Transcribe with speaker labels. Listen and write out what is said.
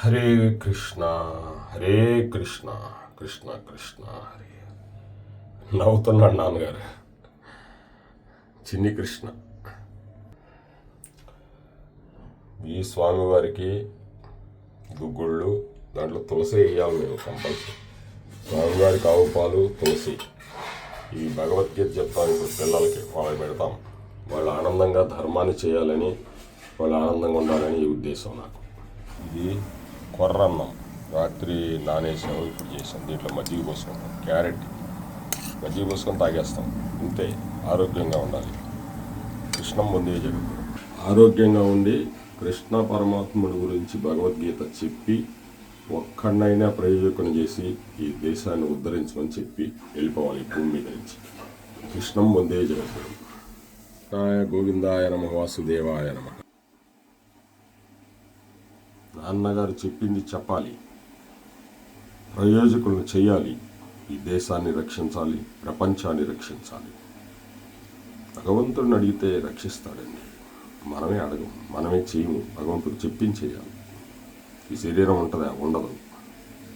Speaker 1: హరే కృష్ణ హరే కృష్ణ కృష్ణ కృష్ణ హరే. నవ్వుతున్నాడు నాన్నగారు. చిన్ని కృష్ణ. ఈ స్వామివారికి గుగ్గుళ్ళు, దాంట్లో తులసి వేయాలి మేము కంపల్సరీ. స్వామివారికి ఆవు పాలు, తులసి. ఈ భగవద్గీత చెప్తాం ఇప్పుడు పిల్లలకి, వాళ్ళకి పెడతాం. వాళ్ళు ఆనందంగా ధర్మాన్ని చేయాలని, వాళ్ళు ఆనందంగా ఉండాలని ఈ ఉద్దేశం నాకు. ఇది కొర్రన్నం రాత్రి నానేసాము, ఇప్పుడు చేసాం. దీంట్లో మజ్జిగ పోసుకుంటాం, క్యారెట్ మజ్జిగ పోసుకొని తాగేస్తాం. ఇంతే. ఆరోగ్యంగా ఉండాలి. కృష్ణం ముందే జరుగుతుంది. ఆరోగ్యంగా ఉండి కృష్ణ పరమాత్ముడి గురించి భగవద్గీత చెప్పి ఒక్కడినైనా ప్రయోజకుని చేసి ఈ దేశాన్ని ఉద్ధరించమని చెప్పి వెళ్ళిపోవాలి ఈ భూమి మీద నుంచి. కృష్ణం ముందే జరుగుతుంది. గోవిందాయ నమ, వాసుదేవాయ నమ. నాన్నగారు చెప్పింది చెప్పాలి, ప్రయోజకులను చేయాలి, ఈ దేశాన్ని రక్షించాలి, ప్రపంచాన్ని రక్షించాలి. భగవంతుడిని అడిగితే రక్షిస్తాడండి. మనమే అడగం, మనమే చేయము. భగవంతుడు చెప్పించేయాలి. ఈ శరీరం ఉంటుందా? ఉండదు.